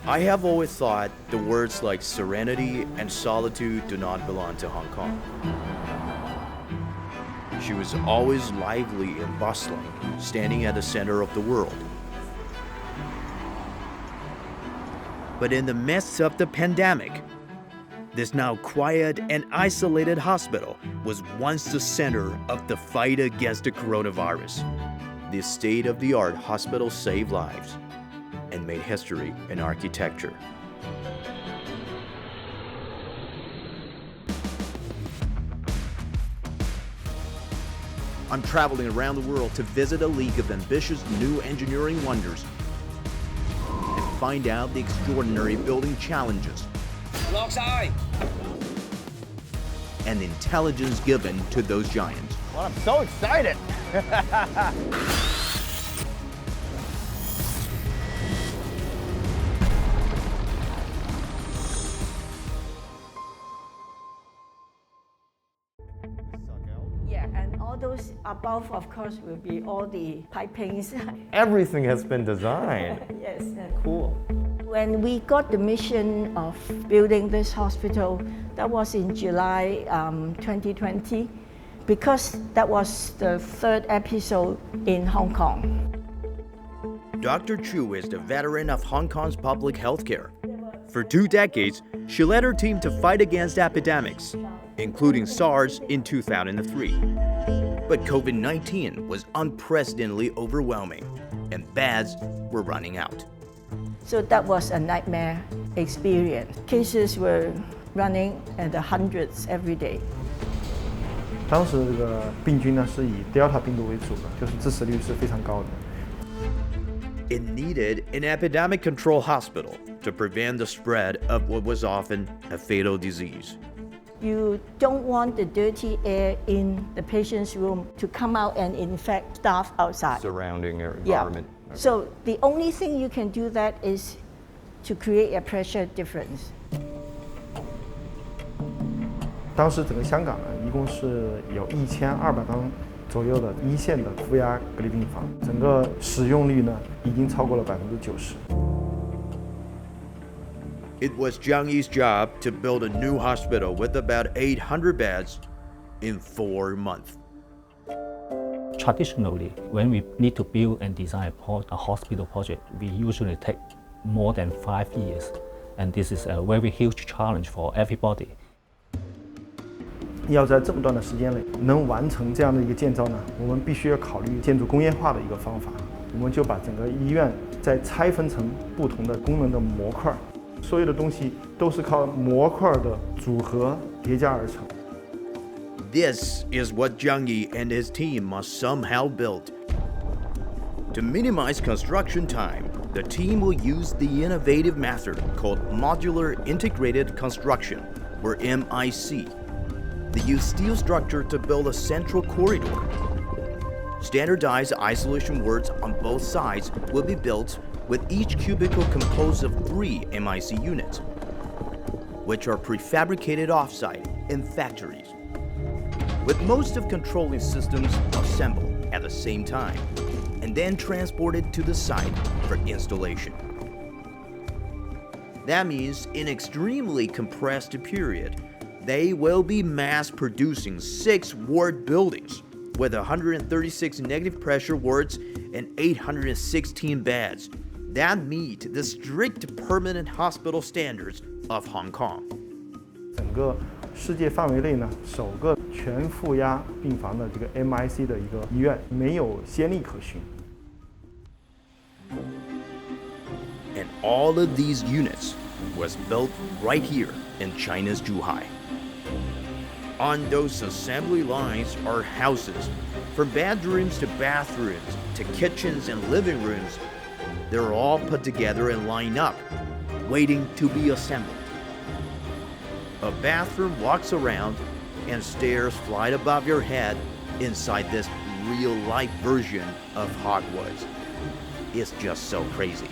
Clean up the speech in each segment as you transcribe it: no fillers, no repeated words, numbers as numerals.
I have always thought the words like serenity and solitude do not belong to Hong Kong. She was always lively and bustling, standing at the center of the world. But in the midst of the pandemic, this now quiet and isolated hospital was once the center of the fight against the coronavirus. This state-of-the-art hospital saved lives and made history in architecture. I'm traveling around the world to visit a league of ambitious new engineering wonders and find out the extraordinary building challenges and the intelligence given to those giants. Well, I'm so excited. Yeah, and all those above, of course, will be all the pipings. Everything has been designed. Yes. Cool. When we got the mission of building this hospital, that was in July 2020, because that was the third episode in Hong Kong. Dr. Chu is the veteran of Hong Kong's public healthcare. For 2 decades, she led her team to fight against epidemics, including SARS in 2003. But COVID-19 was unprecedentedly overwhelming, and beds were running out. So that was a nightmare experience. Cases were running at the hundreds every day. 当时这个病菌呢是以 Delta 病毒为主的，就是致死率是非常高的。It needed an epidemic control hospital to prevent the spread of what was often a fatal disease. You don't want the dirty air in the patient's room to come out and infect staff outside. Surrounding environment. Yeah. So the only thing you can do that is to create a pressure difference. 当时整个香港呢，一共是有1200张左右的一线的负压隔离病房，整个使用率呢已经超过了90%。It was Jiang Yi's job to build a new hospital with about 800 beds in 4 months. Traditionally, when we need to build and design a hospital project, we usually take more than 5 years, and this is a very huge challenge for everybody. 要在这么短的时间内能完成这样的一个建造呢，我们必须要考虑建筑工业化的一个方法。我们就把整个医院再拆分成不同的功能的模块，所有的东西都是靠模块的组合叠加而成。This is what Jiang Yi and his team must somehow build. To minimize construction time, the team will use the innovative method called Modular Integrated Construction, or MIC. They use steel structure to build a central corridor. Standardized isolation wards on both sides will be built with each cubicle composed of 3 MIC units, which are prefabricated off-site in factories, with most of controlling systems assembled at the same time and then transported to the site for installation. That means in extremely compressed period, they will be mass-producing 6 ward buildings with 136 negative pressure wards and 816 beds that meet the strict permanent hospital standards of Hong Kong. 整个世界范围内呢，首个全负压病房的这个 MIC 的一个医院，没有先例可循。And all of these units was built right here in China's Zhuhai. On those assembly lines are houses, from bedrooms to bathrooms to kitchens and living rooms. They're all put together and lined up, waiting to be assembled. A bathroom walks around and stairs fly above your head inside this real-life version of Hogwarts. It's just so crazy.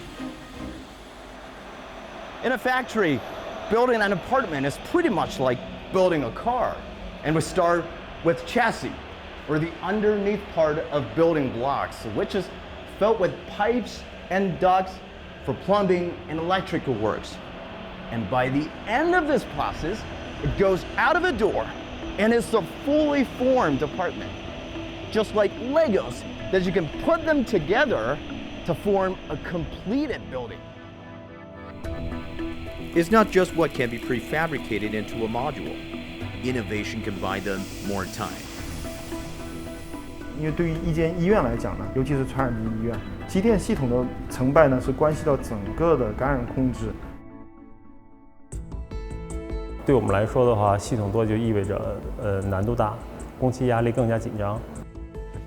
In a factory, building an apartment is pretty much like building a car. And we start with chassis, or the underneath part of building blocks, which is filled with pipes and ducts for plumbing and electrical works. And by the end of this process, it goes out of a door and it's a fully formed apartment. Just like Legos, that you can put them together to form a completed building. It's not just what can be prefabricated into a module. Innovation can buy them more time. 因为对于一间医院来讲呢，尤其是传染病医院，机电系统的成败呢是关系到整个的感染控制。对我们来说的话，系统多就意味着难度大，工期压力更加紧张。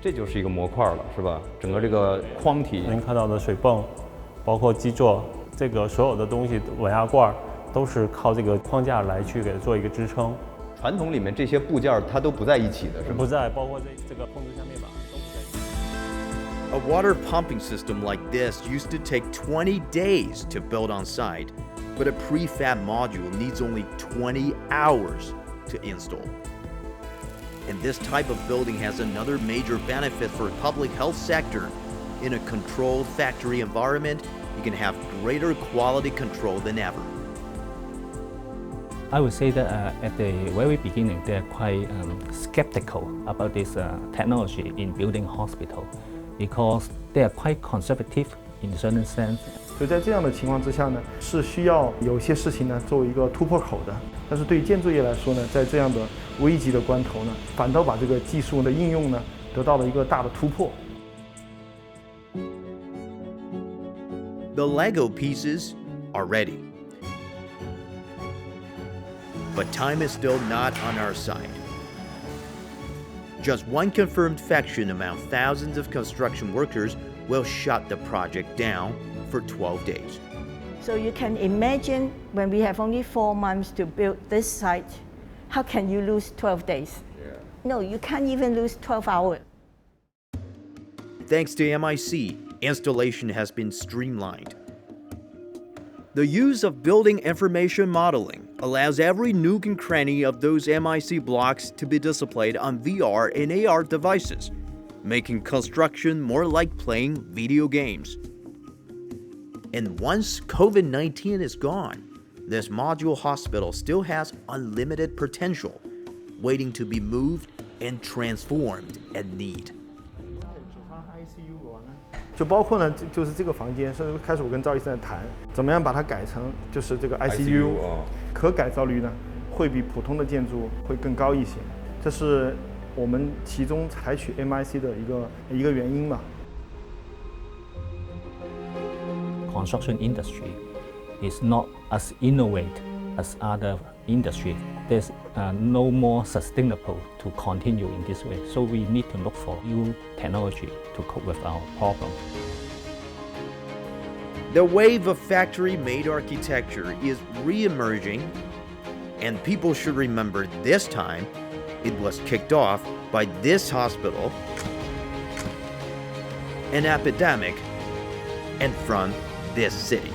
这就是一个模块了，是吧？整个这个框体，您看到的水泵，包括基座，这个所有的东西，稳压罐都是靠这个框架来去给它做一个支撑。传统里面这些部件它都不在一起的，是吗？不在，包括这个控制下面板都不在一起。A water pumping system like this used to take 20 days to build on site, but a prefab module needs only 20 hours to install. And this type of building has another major benefit for the public health sector. In a controlled factory environment, you can have greater quality control than ever. I would say that at the very beginning, they're quite skeptical about this technology in building hospital because they are quite conservative in a certain sense. 所以在这样的情况之下呢，是需要有些事情呢作为一个突破口的。但是对于建筑业来说呢，在这样的危急的关头呢，反倒把这个技术的应用呢得到了一个大的突破。The Lego pieces are ready. But time is still not on our side. Just one confirmed infection among thousands of construction workers will shut the project down for 12 days. So you can imagine when we have only 4 months to build this site, how can you lose 12 days? No, you can't even lose 12 hours. Thanks to MIC, installation has been streamlined. The use of building information modeling allows every nook and cranny of those MIC blocks to be displayed on VR and AR devices, making construction more like playing video games. And once COVID-19 is gone, this module hospital still has unlimited potential, waiting to be moved and transformed at need. 就包括呢，就是这个房间，甚至开始我跟赵医生在谈，怎么样把它改成就是这个 ICU， 可改造率呢会比普通的建筑会更高一些，这是我们其中采取 MIC 的一个原因吧。Construction industry is not as innovative as other industry. There's no more sustainable to continue in this way. So we need to look for new technology to cope with our problem. The wave of factory-made architecture is re-emerging, and people should remember this time it was kicked off by this hospital, an epidemic, and from this city.